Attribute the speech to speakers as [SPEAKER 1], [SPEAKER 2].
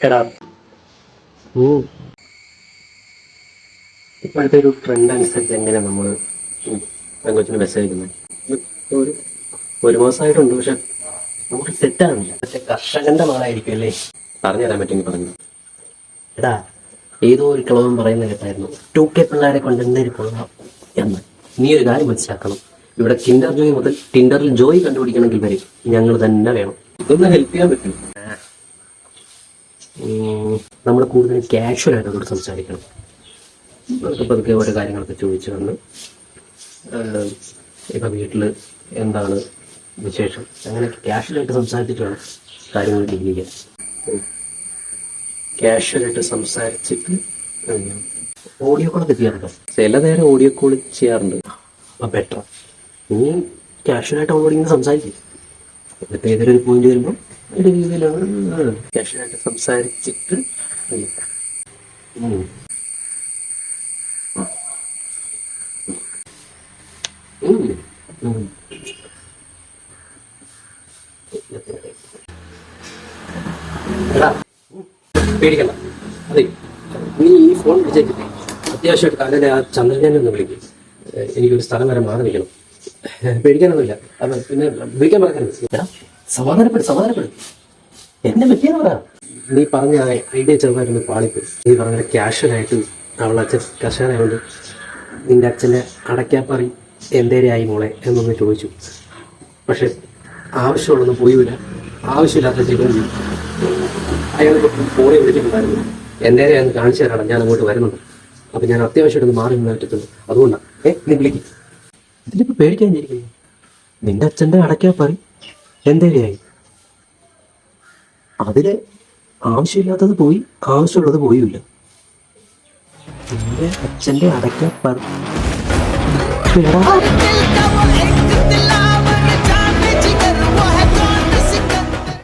[SPEAKER 1] എടാ ഇപ്പോഴത്തെ ഒരു ട്രെൻഡ് അനുസരിച്ച് എങ്ങനെ നമ്മൾ പെങ്കൊച്ചിന് മെസ്സേജ് അയക്കുന്നത് ഒരു മാസമായിട്ടുണ്ട്. പക്ഷെ നമുക്ക് സെറ്റാകുന്നില്ല. പക്ഷെ കർഷകന്റെ മകളായിരിക്കും അല്ലേ? പറഞ്ഞുതരാൻ പറ്റുമെങ്കിൽ പറഞ്ഞു. എടാ ഏതോ ഒരു കിളവൻ പറയുന്ന കേട്ടായിരുന്നു, 2K പിള്ളേരെ കൊണ്ട് എന്തേലും കൊള്ളാം എന്ന്. നീ ഒരു കാര്യം മനസ്സിലാക്കണം, ഇവിടെ കിൻഡർ ജോയ് മുതൽ ടിൻഡറിൽ ജോയ് കണ്ടുപിടിക്കണമെങ്കിൽ വരെ ഞങ്ങൾ തന്നെ വേണം. ഇതൊന്ന് ഹെൽപ്പ് ചെയ്യാൻ പറ്റും. നമ്മൾ കൂടുതൽ കാഷ്വലായിട്ട് അതോട് സംസാരിക്കണം. പതുക്കെ ഓരോ കാര്യങ്ങളൊക്കെ ചോദിച്ചു വന്ന് ഇപ്പം വീട്ടിൽ എന്താണ് വിശേഷം, അങ്ങനെ കാഷ്വലായിട്ട് സംസാരിച്ചിട്ട് വേണം കാര്യങ്ങൾ ഡീൽ ചെയ്യാൻ. കാഷ്വലായിട്ട് സംസാരിച്ചിട്ട് ഓഡിയോ കോളൊക്കെ ചെയ്യാറുണ്ടോ? ചില നേരം ഓഡിയോ കോൾ ചെയ്യാറുണ്ട്. അപ്പം ബെറ്റർ നീ കാഷ്വലായിട്ട് അവളോട് ഇങ്ങനെ സംസാരിക്കും. എന്നിട്ട് ഏതൊരു പോയിന്റ് വരുമ്പോൾ ഒരു രീതിയിലാണ് കാഷ്വലായിട്ട് സംസാരിച്ചിട്ട് പേടിക്കണ്ട. അതെ, നീ ഈ ഫോൺ വിളിച്ചേക്കില്ലേ, അത്യാവശ്യമായിട്ട് കാലയുടെ ആ ചന്ദ്രനെ ഒന്ന് വിളിക്കും. എനിക്കൊരു സ്ഥലം വരെ മാറി നിൽക്കണം. പേടിക്കാനൊന്നുമില്ല. അപ്പം പിന്നെ വിളിക്കാൻ മറക്കരുത്. സമാധാനപ്പെടും. എന്നെ പറ്റിയെന്ന് പറ. നീ പറഞ്ഞ ഐഡിയ ചെറുതായിട്ടൊന്ന് പാളിപ്പോയി. നീ പറഞ്ഞ കാഷ്വലായിട്ട് അവളെ അച്ഛൻ കർഷകനായതുകൊണ്ട് നിന്റെ അച്ഛൻ്റെ അടയ്ക്കാപ്പറി എന്തേരെയായി മോളെ എന്നൊന്ന് ചോദിച്ചു. പക്ഷെ ആവശ്യമുള്ളൊന്നും പോയില്ല, ആവശ്യമില്ലാത്ത ചെയ്തു. അയാൾ ഫോണിൽ വിളിച്ചിട്ടുണ്ടായിരുന്നു, എന്തേരെയാന്ന് കാണിച്ചു തരണം, ഞാൻ അങ്ങോട്ട് വരുന്നുണ്ട്. അപ്പം ഞാൻ അത്യാവശ്യമായിട്ടൊന്ന് മാറി നിന്ന് പറ്റത്തുള്ളൂ. അതുകൊണ്ടാണ് നീ വിളിക്കും. ഇതിലിപ്പോൾ പേടിക്കാനിരിക്കുന്നു. നിന്റെ അച്ഛൻ്റെ അടയ്ക്കാപ്പറി എന്തേരെയായി, അതില് ആവശ്യമില്ലാത്തത് പോയി, ആവശ്യമുള്ളത് പോയില്ല. നിന്റെ അച്ഛൻ്റെ അടയ്ക്കാപ്പറി